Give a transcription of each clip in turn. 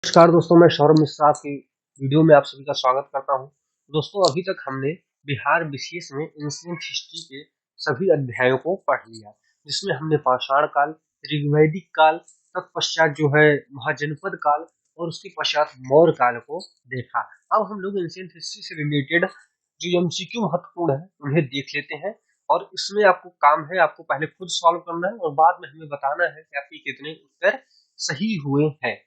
नमस्कार दोस्तों, मैं सौरभ मिश्रा आपकी वीडियो में आप सभी का स्वागत करता हूं। दोस्तों, अभी तक हमने बिहार विशेष में एंशिएंट हिस्ट्री के सभी अध्यायों को पढ़ लिया, जिसमें हमने पाषाण काल, ऋग्वैदिक काल, तत्पश्चात जो है महाजनपद काल और उसके पश्चात मौर्य काल को देखा। अब हम लोग एंशिएंट हिस्ट्री से रिलेटेड जो एमसीक्यू महत्वपूर्ण है उन्हें देख लेते हैं। और इसमें आपको काम है, आपको पहले खुद सॉल्व करना है और बाद में हमें बताना है कि आपके कितने उत्तर सही हुए हैं।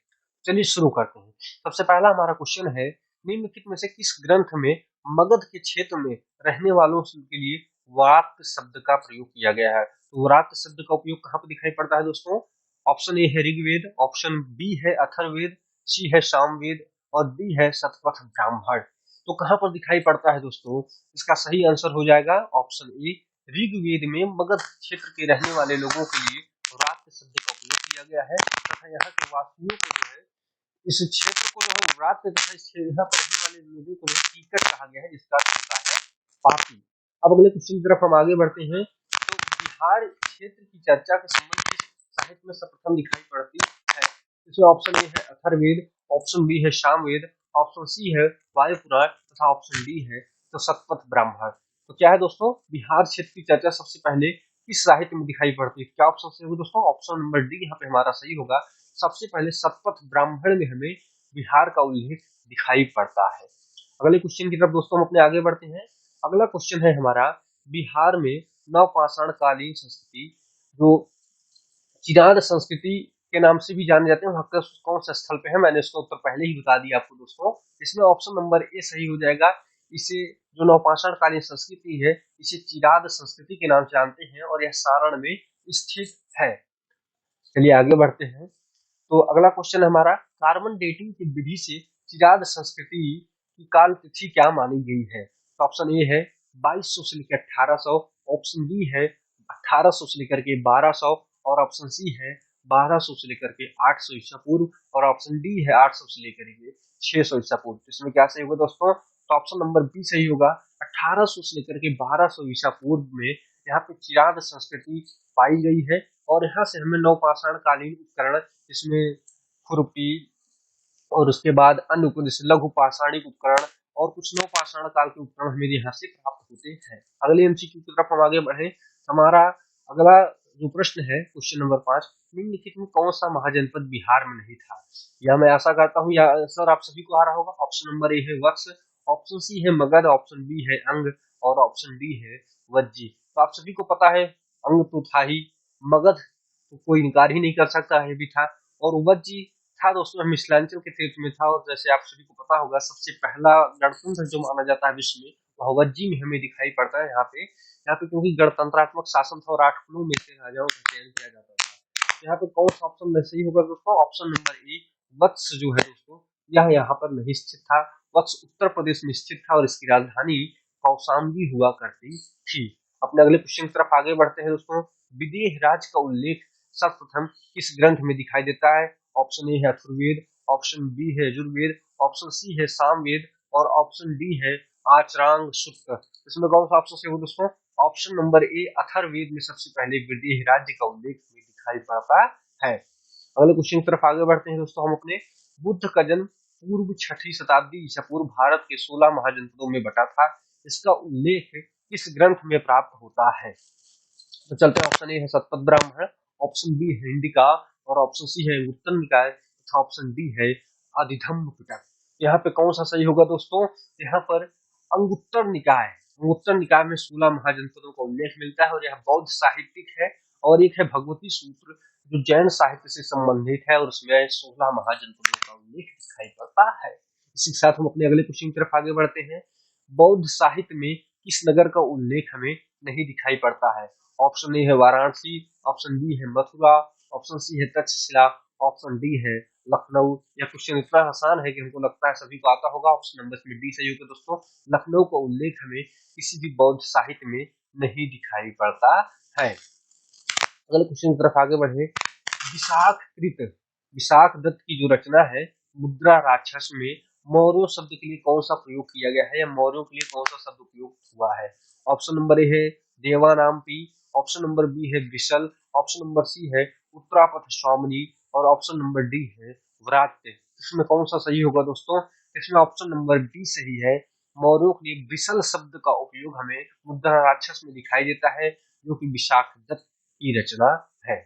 चलिए शुरू करते हैं। सबसे पहला हमारा क्वेश्चन है, निम्नलिखित में से किस ग्रंथ में मगध के क्षेत्र में रहने वालों के लिए वाक्त शब्द का प्रयोग किया गया है? तो वाक्त शब्द का उपयोग कहाँ पर दिखाई पड़ता है दोस्तों? ऑप्शन ए है ऋग्वेद, ऑप्शन बी है अथर्ववेद, सी है सामवेद और डी है शतपथ ब्राह्मण। तो कहाँ पर दिखाई पड़ता है दोस्तों? इसका सही आंसर हो जाएगा ऑप्शन ए, ऋग्वेद में मगध क्षेत्र के रहने वाले लोगों के लिए वाक्त शब्द का उपयोग किया गया है तथा यहाँ के वासियों को जो है इस क्षेत्र को जो है व्रात तथा यहाँ पर रहने वाले लोगों को कीकट कहा गया है, जिसका अर्थ होता है पापी। अब अगले क्वेश्चन की तरफ हम आगे बढ़ते हैं। तो बिहार क्षेत्र की चर्चा के संबंध में साहित्य में सर्वप्रथम दिखाई पड़ती है। इसमें ऑप्शन ए है अथर्ववेद, ऑप्शन बी है सामवेद, ऑप्शन सी है वायु पुराण तथा ऑप्शन डी है तो शतपथ ब्राह्मण। तो क्या है दोस्तों, बिहार क्षेत्र की चर्चा सबसे पहले किस साहित्य में दिखाई पड़ती है? क्या ऑप्शन से होगा दोस्तों? ऑप्शन नंबर डी यहाँ पे हमारा सही होगा। सबसे पहले शतपथ ब्राह्मण में हमें बिहार का उल्लेख दिखाई पड़ता है। अगले क्वेश्चन की तरफ दोस्तों हम अपने आगे बढ़ते हैं। अगला क्वेश्चन है हमारा, बिहार में नवपाषाण कालीन संस्कृति जो चिराद संस्कृति के नाम से भी जाने जाते हैं, वहां कौन से स्थल पे है? मैंने इसका उत्तर पहले ही बता दिया आपको दोस्तों। इसमें ऑप्शन नंबर ए सही हो जाएगा। इसे जो नवपाषाण कालीन संस्कृति है इसे चिराद संस्कृति के नाम से जानते हैं और यह सारण में स्थित है। चलिए आगे बढ़ते हैं। तो अगला क्वेश्चन हमारा, कार्बन डेटिंग की विधि से चिराद संस्कृति की काल तिथि क्या मानी गई है? तो ऑप्शन ए है 2200 से लेकर 1800, ऑप्शन बी है 1800 से लेकर के 1200 और ऑप्शन सी है 1200 से लेकर के 800 ईसा पूर्व और ऑप्शन डी है 800 से लेकर के 600 ईसा पूर्व। इसमें क्या सही होगा दोस्तों? तो ऑप्शन नंबर बी सही होगा। 1800 से लेकर के 1200 ईसा पूर्व में यहाँ पे चिराद संस्कृति पाई गई है और यहाँ से हमें नवपाषाण कालीन उपकरण, इसमें खुरपी और उसके बाद अन्य उपकरण जैसे लघु पाषाणिक उपकरण और कुछ नवपाषाण काल के उपकरण हमें यहाँ से प्राप्त होते हैं। अगले एमसीक्यू की तरफ हम आगे बढ़े। हमारा अगला जो प्रश्न है क्वेश्चन नंबर 5, निम्नलिखित में कौन सा महाजनपद बिहार में नहीं था? यह मैं आशा करता हूँ यह आंसर आप सभी को आ रहा होगा। ऑप्शन नंबर ए है वत्स, ऑप्शन सी है मगध, ऑप्शन बी है अंग और ऑप्शन डी है वज्जी। तो आप सभी को पता है अंग तो था ही, मगध तो कोई इनकार ही नहीं कर सकता है भी था, और वज्जी था दोस्तों मिथिलांचल के क्षेत्र में था। और जैसे आप सभी को पता होगा सबसे पहला गणतंत्र जो माना जाता है विश्व में वह वज्जी में हमें दिखाई पड़ता है। यहाँ पे क्योंकि गणतंत्रात्मक शासन था और 8 कुलों में से राजाओं का चयन किया जाता था। यहाँ पे कौन सा ऑप्शन में सही होगा दोस्तों? ऑप्शन नंबर ए वत्स जो है दोस्तों यह यहाँ पर नहीं स्थित था। वत्स उत्तर प्रदेश में स्थित था और इसकी राजधानी कौशाम्बी हुआ करती थी। अपने अगले क्वेश्चन की तरफ आगे बढ़ते हैं दोस्तों। विदेह राज का उल्लेख सर्वप्रथम किस ग्रंथ में दिखाई देता है? ऑप्शन ए है अथर्ववेद, ऑप्शन बी है यजुर्वेद, ऑप्शन सी है सामवेद और ऑप्शन डी है आचरांग सूक्त। इसमें कौन सा ऑप्शन से हो दोस्तों? ऑप्शन नंबर ए अथर्ववेद में सबसे पहले विदेह राज्य का उल्लेख दिखाई पड़ता है। अगले क्वेश्चन की तरफ आगे बढ़ते हैं दोस्तों हम अपने। बुद्ध का जन्म पूर्व 6ठी शताब्दी ईसा पूर्व भारत के 16 महाजनपदों में बटा था। इसका उल्लेख किस ग्रंथ में प्राप्त होता है? तो चलते हैं। ऑप्शन ए है शतपथ ब्राह्मण, ऑप्शन बी है इंडिका और ऑप्शन सी है उत्तर निकाय तथा ऑप्शन डी है अधिधम्म पिटक। यहाँ पे कौन सा सही होगा दोस्तों? यहाँ पर अंगुत्तर निकाय, अंगुत्तर निकाय में 16 महाजनपदों का उल्लेख मिलता है और यह बौद्ध साहित्यिक है। और एक है भगवती सूत्र जो जैन साहित्य से संबंधित है और उसमें 16 महाजनपदों का उल्लेख दिखाई पड़ता है। इसी के साथ हम अपने अगले क्वेश्चन की तरफ आगे बढ़ते हैं। बौद्ध साहित्य में किस नगर का उल्लेख हमें नहीं दिखाई पड़ता है? ऑप्शन ए है वाराणसी, ऑप्शन बी है मथुरा, ऑप्शन सी है तक्षशिला, ऑप्शन डी है लखनऊ। यह क्वेश्चन इतना आसान है कि हमको लगता है सभी को आता होगा। ऑप्शन नंबर में डी सही होगा दोस्तों। लखनऊ का उल्लेख हमें किसी भी बौद्ध साहित्य में नहीं दिखाई पड़ता है। अगले क्वेश्चन की तरफ आगे बढ़े। विशाख दत्त की जो रचना है मुद्रा राक्षस में मौर्यों शब्द के लिए कौन सा प्रयोग किया गया है या मौर्यों के लिए कौन सा शब्द उपयोग हुआ है? ऑप्शन नंबर ए है देवानाम्पी, ऑप्शन नंबर बी है विशल, ऑप्शन नंबर सी है उत्तरापथ स्वामिनी और ऑप्शन नंबर डी है व्रात्य। इसमें कौन सा सही होगा दोस्तों? इसमें ऑप्शन नंबर डी सही है। मौर्यों के लिए बिसल शब्द का उपयोग हमें मुद्रा राक्षस में दिखाई देता है, जो कि विशाख दत्त की रचना है।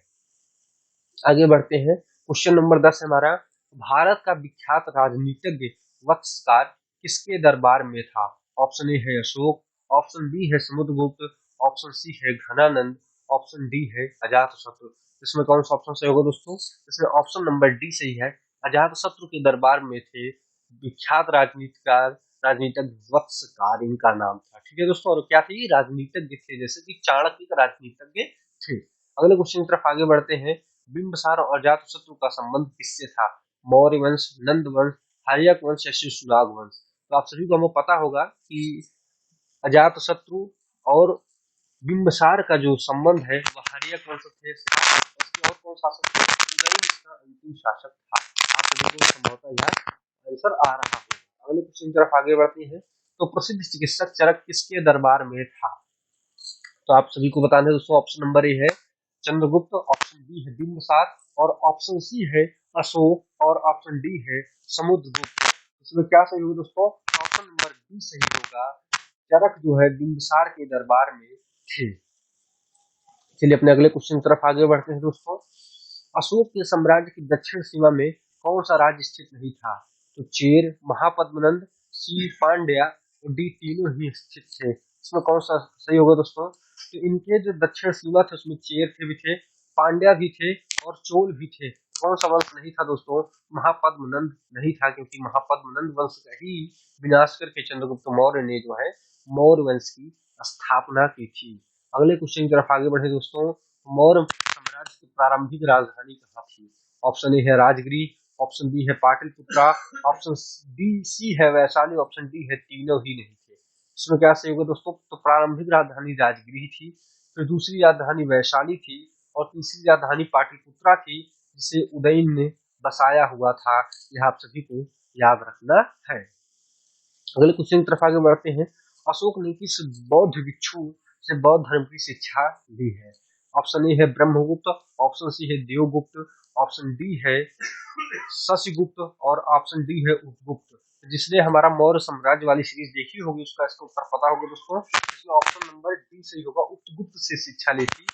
आगे बढ़ते हैं। क्वेश्चन नंबर 10 हमारा, भारत का विख्यात राजनीतिज्ञ वत्सकार किसके दरबार में था? ऑप्शन ए है अशोक, ऑप्शन बी है समुद्रगुप्त, ऑप्शन सी है घनानंद, ऑप्शन डी है अजातशत्रु। इसमें कौन सा ऑप्शन सही होगा दोस्तों? इसमें ऑप्शन नंबर डी सही है। अजातशत्रु के दरबार में थे विख्यात राजनीतिकार राजनीतिज्ञ वत्सकार, इनका नाम था। ठीक है दोस्तों, और क्या थे? राजनीतिज्ञ थे, जैसे कि चाणक्य का राजनीतिज्ञ थे। अगले क्वेश्चन की तरफ आगे बढ़ते हैं। बिंबिसार और अजातशत्रु का संबंध किससे था? मौर्य वंश, नंद वंश, हर्यक वंश या शिशुनाग वंश? तो आप सभी को हमें पता होगा कि अजातशत्रु और बिंबिसार का जो संबंध है वह हर्यक वंश थे। और कौन शासक थे? उदयन इसका अंतिम शासक था। आप सभी को संभवतः यह आंसर आ रहा होगा। अगले क्वेश्चन की तरफ आगे बढ़ते हैं। तो प्रसिद्ध चिकित्सक चरक किसके दरबार में था? तो आप सभी को बताना है दोस्तों, ऑप्शन नंबर ए है चंद्रगुप्त, ऑप्शन बी है बिंबिसार, और ऑप्शन सी है अशोक, और ऑप्शन डी है समुद्रगुप्त। इसमें क्या सही होगा दोस्तों? ऑप्शन नंबर बी सही होगा। चरक जो है बिंबिसार के दरबार में थे। चलिए अपने अगले क्वेश्चन की तरफ आगे बढ़ते हैं दोस्तों। अशोक के साम्राज्य की दक्षिण सीमा में कौन सा राज्य स्थित नहीं था? तो चेर, महापद्मनंद, सी पांड्या और डी तीनों ही स्थित थे। इसमें कौन सा सही होगा दोस्तों? तो इनके जो दक्षिण सीमा थे उसमें चेर थे भी थे, पांड्या भी थे और चोल भी थे। कौन सा वंश नहीं था दोस्तों? महापद्मनंद नहीं था, क्योंकि महापद्मनंद वंश का ही विनाश करके चंद्रगुप्त मौर्य ने जो है मौर्य वंश की स्थापना की थी। अगले क्वेश्चन की तरफ आगे बढ़े दोस्तों। मौर्य साम्राज्य की प्रारंभिक राजधानी कहाँ थी? ऑप्शन ए है राजगिरी, ऑप्शन बी है पाटलिपुत्रा, ऑप्शन डी सी है वैशाली, ऑप्शन डी है तीनों ही नहीं थे। इसमें क्या सही होगा दोस्तों? तो प्रारंभिक राजधानी राजगिरी थी, फिर दूसरी राजधानी वैशाली थी, और तीसरी राजधानी पाटलिपुत्रा थी, जिसे उदयन ने बसाया हुआ था। यह आप सभी को याद रखना है। अगले क्वेश्चन की तरफ आगे बढ़ते हैं। अशोक ने किस बौद्ध भिक्षु से बौद्ध धर्म की शिक्षा ली है? ऑप्शन ए है ब्रह्मगुप्त, ऑप्शन सी है देवगुप्त, ऑप्शन डी है शशिगुप्त, और ऑप्शन डी है उपगुप्त। जिसने हमारा मौर्य साम्राज्य वाली सीरीज देखी होगी उसका इसका उत्तर पता होगा दोस्तों। इसमें ऑप्शन नंबर डी सही होगा। उपगुप्त से शिक्षा ली थी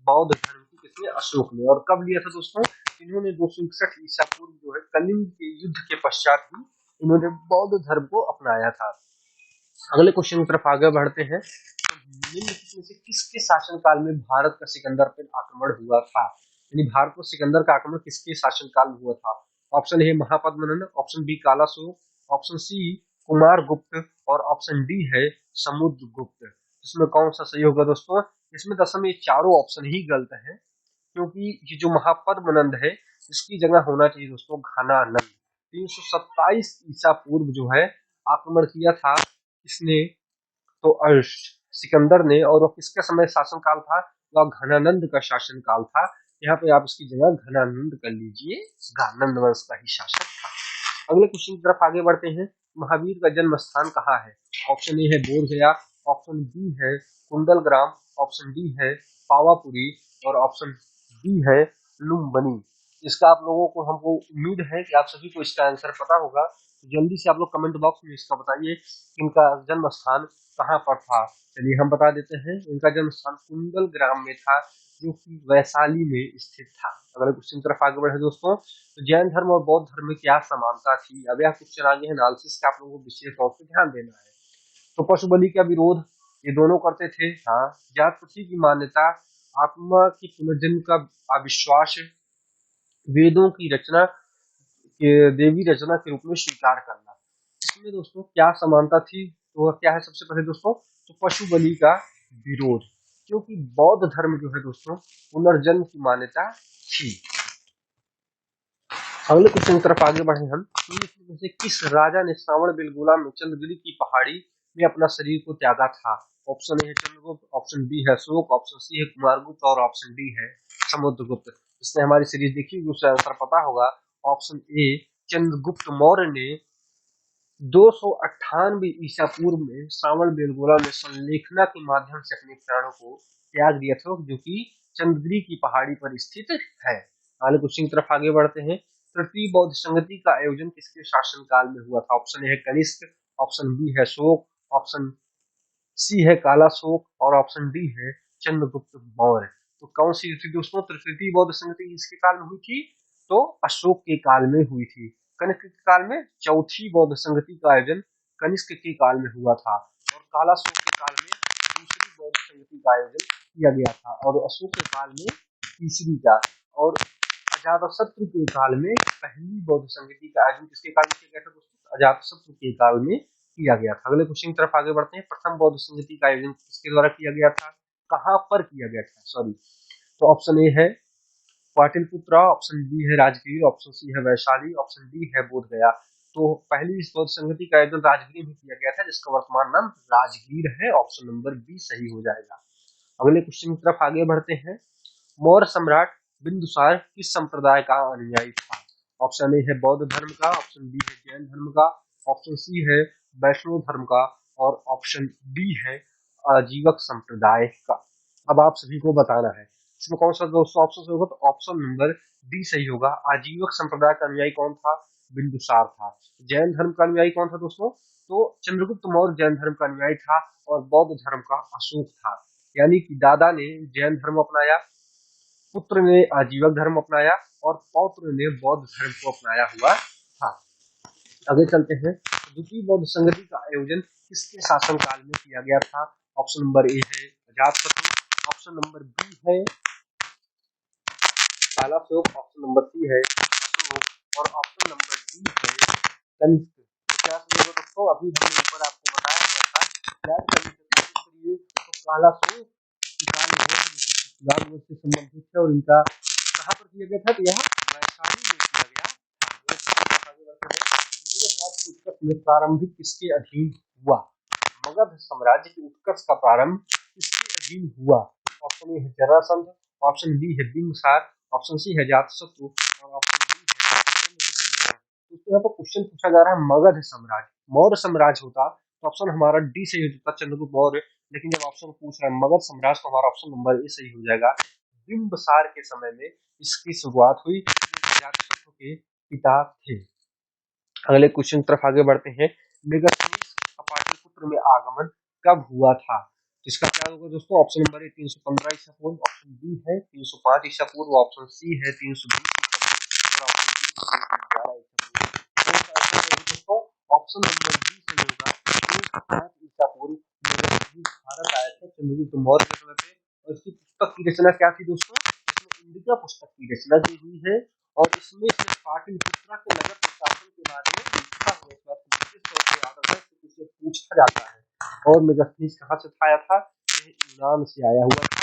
बौद्ध धर्म की किसने? अशोक ने। और कब लिया था दोस्तों? इन्होंने 261 ईसा पूर्व जो है कलिंग के युद्ध के पश्चात ही इन्होंने बौद्ध धर्म को अपनाया था। अगले क्वेश्चन की तरफ आगे बढ़ते हैं। तो निम्नलिखित में से किसके शासनकाल में भारत का सिकंदर पर आक्रमण हुआ था? यानी भारत पर सिकंदर का आक्रमण किसके शासनकाल में हुआ था? Option A Mahapadmananda, option B Kalashoka, option C Kumar Gupta, और ऑप्शन डी है समुद्रगुप्त। इसमें कौन सा सही होगा दोस्तों? इसमें दरअसल ये चारों ऑप्शन ही गलत है, क्योंकि ये जो महापद्मनंद है इसकी जगह होना चाहिए दोस्तों घनानंद। 327 ईसा पूर्व जो है आक्रमण किया था इसने, तो सिकंदर ने, और वह किसका समय शासनकाल था? वह घनानंद का शासनकाल था। यहाँ पे आप इसकी जगह घनानंद कर लीजिए, घनानंद वंश का ही शासक था। अगले क्वेश्चन की तरफ आगे बढ़ते हैं। महावीर का जन्म स्थान कहाँ है? ऑप्शन ए है बोधगया, ऑप्शन बी है कुंडलग्राम, ऑप्शन डी है पावापुरी, और ऑप्शन डी है लुम्बिनी। इसका आप लोगों को, हमको उम्मीद है कि आप सभी को इसका आंसर पता होगा। तो जल्दी से आप लोग कमेंट बॉक्स में इसका बताइए इनका जन्म स्थान कहाँ पर था। चलिए हम बता देते हैं, इनका जन्म स्थान कुंडलग्राम में था, जो कि वैशाली में स्थित था। अगले क्वेश्चन तरफ आगे बढ़े दोस्तों। तो जैन धर्म और बौद्ध धर्म में क्या समानता थी? अब यह क्वेश्चन आगे है, एनालिसिस का आप लोगों को विशेष तौर से ध्यान देना है। तो पशु बलि का विरोध ये दोनों करते थे। हाँ। जात पति की मान्यता, आत्मा की पुनर्जन्म का अविश्वास, वेदों की रचना के देवी रचना के रूप में स्वीकार करना। इसमें दोस्तों क्या समानता थी? तो क्या है सबसे पहले दोस्तों? तो पशु बलि का विरोध, क्योंकि बौद्ध धर्म जो है दोस्तों पुनर्जन्म की मान्यता थी। अगले क्वेश्चन की तरफ आगे बढ़े हम। इनमें से किस राजा ने श्रावण बेलगोला में चंद्रगिरी की पहाड़ी में अपना शरीर को त्यागा था? ऑप्शन ए है चंद्रगुप्त, ऑप्शन बी है अशोक, ऑप्शन सी है कुमारगुप्त, और ऑप्शन डी है समुद्रगुप्त। जिसने हमारी सीरीज देखी उसे आंसर पता होगा। ऑप्शन ए चंद्रगुप्त मौर्य ने 298 ईसा पूर्व में श्रावण बेलगोला में संलेखना के माध्यम से अपने प्राणों को त्याग दिया था, जो कि चंद्रगिरी की पहाड़ी पर स्थित है। अगले क्वेश्चन की तरफ आगे बढ़ते हैं। तृतीय बौद्ध संगति का आयोजन किसके शासनकाल में हुआ था? ऑप्शन ए है कनिष्क, ऑप्शन बी है शोक, ऑप्शन सी है कालाशोक और ऑप्शन डी है चंद्रगुप्त मौर्य। तो कौन सी थी दोस्तों तृतीय बौद्ध संगति किसके काल में हुई थी? तो अशोक के काल में हुई थी। कनिष्क के काल में चौथी बौद्ध संगति का आयोजन कनिष्क के काल में हुआ था और कालाशोक के काल में दूसरी बौद्ध संगति का आयोजन किया गया था और अशोक के काल में तीसरी का और अजातशत्रु के काल में पहली बौद्ध संगति का आयोजन किसके काल में किया गया था दोस्तों? अजातशत्रु के काल में किया गया था। अगले क्वेश्चन की तरफ आगे बढ़ते हैं। प्रथम बौद्ध संगति का आयोजन किसके द्वारा किया गया था? कहां पर किया गया था? सॉरी, तो ऑप्शन ए है पाटलिपुत्रा, ऑप्शन बी है राजगीर, ऑप्शन सी है वैशाली, ऑप्शन डी है बोध गया। तो पहली इस बौद्ध संगति का आयोजन राजगीर में किया गया था जिसका वर्तमान नाम राजगीर है। ऑप्शन नंबर बी सही हो जाएगा। अगले क्वेश्चन की तरफ आगे बढ़ते हैं। मौर्य सम्राट बिंदुसार किस संप्रदाय का अनुयायी था? ऑप्शन ए है बौद्ध धर्म का, ऑप्शन बी है जैन धर्म का, ऑप्शन सी है वैष्णव धर्म का और ऑप्शन डी है आजीवक संप्रदाय का। अब आप सभी को बताना है इसमें कौन सा दोस्तों ऑप्शन सही होगा? तो ऑप्शन नंबर डी सही होगा। आजीवक संप्रदाय का अनुयायी कौन था? बिंदुसार था। जैन धर्म का अनुयायी कौन था दोस्तों? तो चंद्रगुप्त मौर्य जैन धर्म का अनुयायी था और बौद्ध धर्म का अशोक था। यानी कि दादा ने जैन धर्म अपनाया, पुत्र ने आजीवक धर्म अपनाया और पौत्र ने बौद्ध धर्म को अपनाया हुआ था। आगे चलते हैं। द्वितीय बौद्ध संगति का आयोजन किसके शासनकाल में किया गया था? ऑप्शन नंबर ए है अजातशत्रु, ऑप्शन नंबर बी है कालाशोक, ऑप्शन नंबर सी है अशोक और ऑप्शन नंबर डी है कनिष्क। तो क्या सही होगा दोस्तों? अभी हमने ऊपर आपको बताया हुआ था, याद करने की कोशिश करिए। तो कालाशोक की काल में से संबंधित है और इनका कहाँ पर किया गया था? तो यहाँ वैशाली में किया गया था। मगध राज्य के उत्कर्ष में प्रारंभिक किसके अधीन हुआ? मगध साम्राज्य के उत्कर्ष का प्रारंभ किसके अधीन हुआ? ऑप्शन ए है जरासंध, ऑप्शन बी है बिंबिसार, ऑप्शन सी है अजातशत्रु और ऑप्शन डी है चंद्रगुप्त मौर्य। तो यहाँ पर क्वेश्चन पूछा जा रहा है मगध साम्राज्य, मौर्य साम्राज्य होता तो ऑप्शन हमारा डी सही हो जाता चंद्रगुप्त मौर्य, लेकिन जब ऑप्शन पूछ रहा है मगध साम्राज्य तो हमारा ऑप्शन नंबर ए सही हो जाएगा। बिंबिसार के समय में इसकी शुरुआत हुई, अजातशत्रु के पिता थे। अगले क्वेश्चन तरफ आगे बढ़ते हैं। मेगास्थनीज का पाटलिपुत्र में आगमन कब हुआ था? इसका क्या होगा दोस्तों? ऑप्शन नंबर ए 315 ईसा पूर्व, ऑप्शन बी है 305 ईसा पूर्व, ऑप्शन सी है 320 ईसा पूर्व और ऑप्शन डी है 311 ईसा पूर्व। दोस्तों ऑप्शन नंबर बी सही होगा। 305 ईसा पूर्व भारत आए थे चंद्रगुप्त मौर्य के समय पे और इसकी पुस्तक की रचना क्या थी दोस्तों? इसमें इंडिका पुस्तक की रचना की हुई है और इसमें पाटलिपुत्रा के नगर प्रशासन के बारे में लिखा हुआ है। पूछा जाता है और मेगास्थनीज कहाँ से आया था? यूनान से आया हुआ था।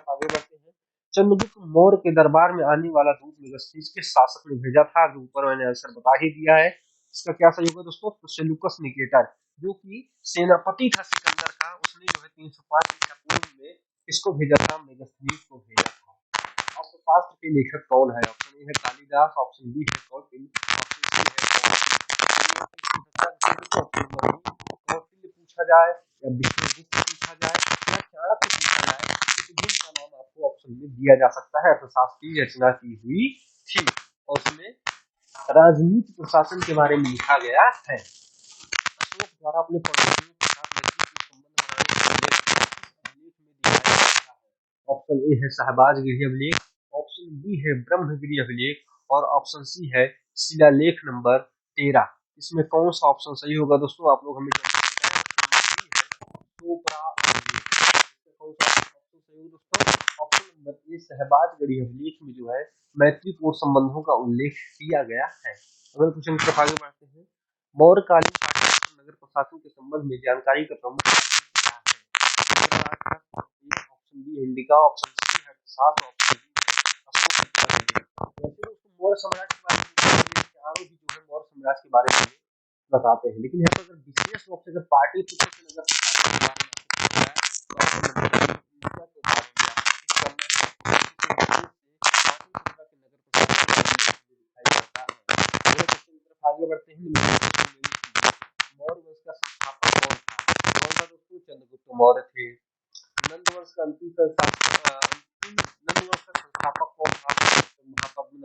आगे बढ़ते हैं। चंद्रगुप्त मौर्य के दरबार में आने वाला दूत मेगास्थनीज के शासक ने भेजा था। जो ऊपर मैंने आंसर बता ही दिया है। इसका क्या सही होगा दोस्तों? तो सेल्यूकस निकेटर जो कि सेनापति था सिकंदर का, उसने जो है 305 ईसा पूर्व में इसको भेजा था, मेगास्थनीज को भेजा था। अर्थशास्त्र के लेखक कौन है? ऑप्शन ए है कालिदास, ऑप्शन बी है कौटिल्य, ऑप्शन सी है पूछा जाए या विष्णुगुप्त पूछा जाए या चाणक्य पूछा जाए, जिनका नाम आपको ऑप्शन में दिया जा सकता है। अर्थशास्त्र की रचना की हुई थी और उसमें राजनीति प्रशासन के बारे में लिखा गया है। अशोक द्वारा अपने पड़ोसियों के साथ मैत्रीपूर्ण संबंध बनाने के अभिलेख में दिखाया जाता है। ऑप्शन ए है शहबाजगिरी अभिलेख, ऑप्शन बी है ब्रह्मगिरी अभिलेख और ऑप्शन सी है शिलालेख नंबर 13। इसमें कौन सा ऑप्शन सही होगा दोस्तों? आप लोग हमें ऑप्शन नंबर ए शहबाजगिरी अभिलेख में जो है मैत्रीपूर्ण संबंधों का उल्लेख किया गया है। अगले क्वेश्चन की तरफ आगे बढ़ते हैं। मौर्यकालीन नगर प्रशासन के संबंध में जानकारी का प्रमुख क्या है? Option B Indica, option C है अर्थशास्त्र, ऑप्शन डी है अशोक। मौर्य साम्राज्य के बारे में चारों ही जो है मौर्य साम्राज्य के बारे में बताते हैं, लेकिन यहाँ पर अगर विशेष रूप से अगर पाटलिपुत्र के नगर प्रशासन के बारे में आगे बढ़ते हैं। मौर्य वंश का संस्थापक कौन था? कौन था दोस्तों? चंद्रगुप्त मौर्य थे। नंद वंश का अंतिम संस्थापक कौन था?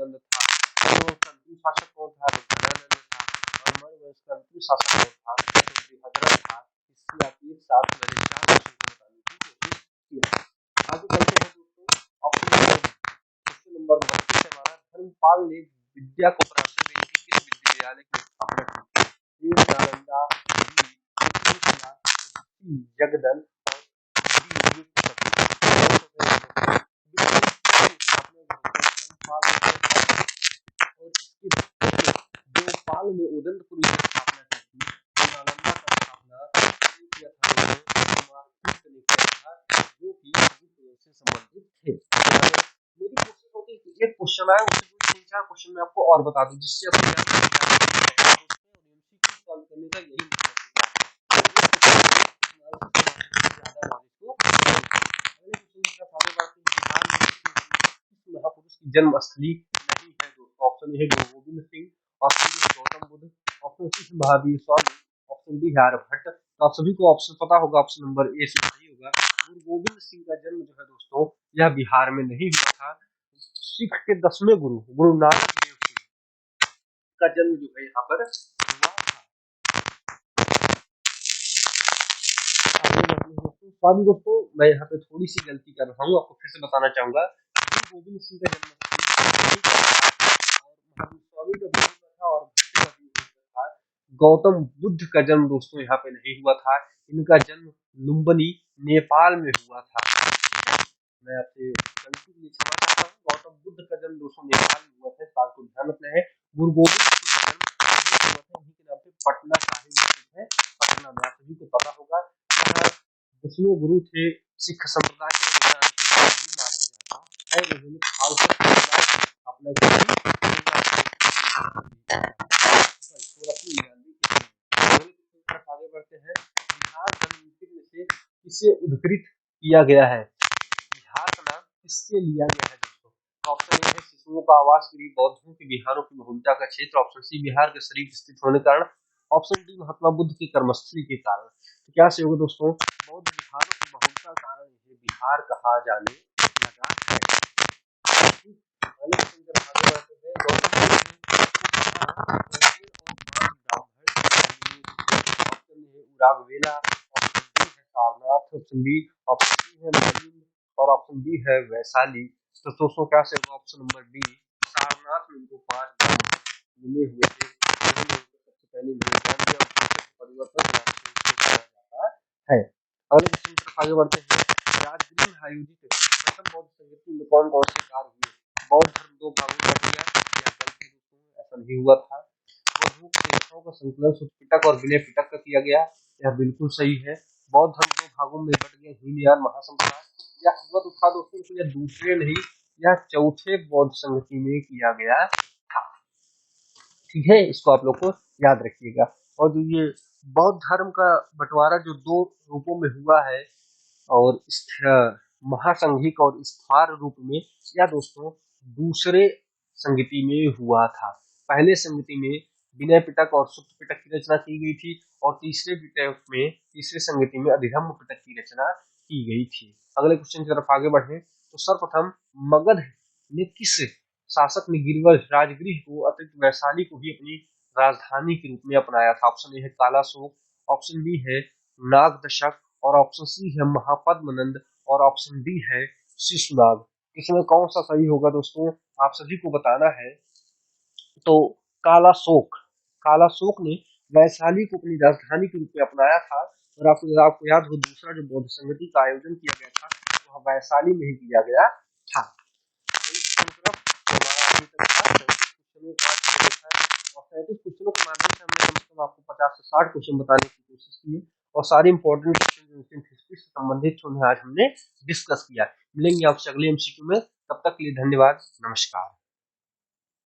नंद था। मौर्यों का अंतिम शासक कौन था? तो धनानंद था। और मौर्य वंश का अंतिम शासक कौन था? तो बृहद्रथ था। इससे आप एक साथ मैंने 4 क्वेश्चन को बताने की कोशिश की। आगे चलते हैं दोस्तों, क्वेश्चन नंबर 32 हमारा, धर्मपाल ने विद्या को प्राप्त करने के किस विश्वविद्यालय की स्थापना की? ये नालंदा, जगदल और देवपाल ने उदंतपुर की स्थापना की थी। नालंदा का स्थापना किया था ने किया था, जो कि से संबंधित थे। मेरी कोशिश होती है कि एक क्वेश्चन आए उससे 3-4 क्वेश्चन मैं आपको और बता दूं, जिससे आपको सॉल्व करने का यही महापुरुष की जन्म स्थली नहीं है दोस्तों। ऑप्शन ए है गुरु गोविंद सिंह, ऑप्शन बी है गौतम बुद्ध, ऑप्शन सी है महावीर स्वामी, ऑप्शन डी है आर्यभट्ट। तो आप सभी को ऑप्शन पता होगा, ऑप्शन नंबर ए से सही होगा। गुरु गोविंद सिंह का जन्म जो है दोस्तों, यह बिहार में नहीं हुआ था। सिख के 10वें गुरु गुरु नानक देव सिंह का जन्म जो है यहाँ पर हुआ था। सॉरी दोस्तों, मैं यहाँ पे थोड़ी सी गलती कर रहा हूँ, आपको फिर से बताना चाहूंगा। गुरु गोविंद सिंह का जन्म स्वामी का भी था और भक्त का भी था। गौतम बुद्ध का जन्म दोस्तों यहाँ पे नहीं हुआ था। इनका जन्म लुम्बिनी नेपाल में हुआ था। मैं आपसे गलती के लिए क्षमा चाहता हूँ। गौतम बुद्ध का जन्म दोस्तों नेपाल में हुआ था, इस बात को ध्यान रखना है। गुरु गोविंद सिंह का जन्म हुआ था, इन्हीं के नाम पे पटना साहिब स्थित है, पटना में। आप सभी को पता होगा, 10वें गुरु थे सिख संप्रदाय के, माना जाता है। आगे बढ़ते हैं, बिहार रणनीति में से किसे उद्धृत किया गया है? बिहार का नाम किससे लिया गया है दोस्तों? ऑप्शन ए है शिशुओं का आवास गृह, बौद्धों के बिहारों की बहुलता का क्षेत्र, ऑप्शन सी बिहार के शरीफ स्थित होने के कारण, ऑप्शन डी महात्मा बुद्ध की कर्मस्थली के कारण। तो क्या से होगा दोस्तों? बौद्ध बिहारों की बहुलता के कारण इसे बिहार कहा जाने लगा है। राघवेला, Sarnath, option B, option C है मलिन और ऑप्शन डी है वैशाली। तो दोस्तों क्या से होगा? ऑप्शन नंबर डी, सारनाथ में इनको 5 मिले हुए थे। सबसे पहले परिवर्तन है। अगले क्वेश्चन की तरफ आगे बढ़ते हैं, राजगृह में आयोजित प्रथम बौद्ध संगीत में कौन कौन से कार्य हुए? बौद्ध धर्म 2 भागों में बट गया, ऐसा नहीं हुआ था। बौद्धों के ग्रंथों का संकलन शुद्ध पिटक और विनय पिटक का किया गया, यह बिल्कुल सही है। बौद्ध धर्म 2 भागों में बट गया, हीनयान महासंप्रदाय, यह हुआ तो था दोस्तों, यह दूसरे नहीं, यह चौथे बौद्ध संगति में किया गया था। ठीक है, इसको आप लोग को याद रखिएगा। और जो ये बौद्ध धर्म का बंटवारा जो 2 रूपों में हुआ है, और महासंघिक और स्थार रूप में, या दोस्तों दूसरे संगति में हुआ था। पहले संगति में विनय पिटक और सुत्त पिटक की रचना की गई थी, और तीसरे संगति में अधिधम्म पिटक की रचना की गई थी। अगले क्वेश्चन की तरफ आगे बढ़े तो सर्वप्रथम मगध ने किस शासक ने गिरिवर राजगृह को अतिरिक्त वैशाली को भी अपनी राजधानी के रूप में अपनाया था? ऑप्शन ए है कालाशोक, ऑप्शन बी है नागदशक, और ऑप्शन सी है महापद्मनंद, और ऑप्शन डी है शिशुनाग। इसमें कौन सा सही होगा दोस्तों? आप सभी को बताना है। तो कालाशोक ने वैशाली को अपनी राजधानी के रूप में अपनाया था। और आपको याद हो, दूसरा जो बौद्ध संगति का आयोजन किया गया था वह वैशाली में ही किया गया था। और 37 क्वेश्चनों के माध्यम से हमने कम से कम आपको 50 से 60 क्वेश्चन बताने की कोशिश की है, और सारे इंपॉर्टेंट क्वेश्चन हिस्ट्री से संबंधित आज हमने डिस्कस किया। मिलेंगे आपसे अगले एमसीक्यू में, तब तक के लिए धन्यवाद, नमस्कार।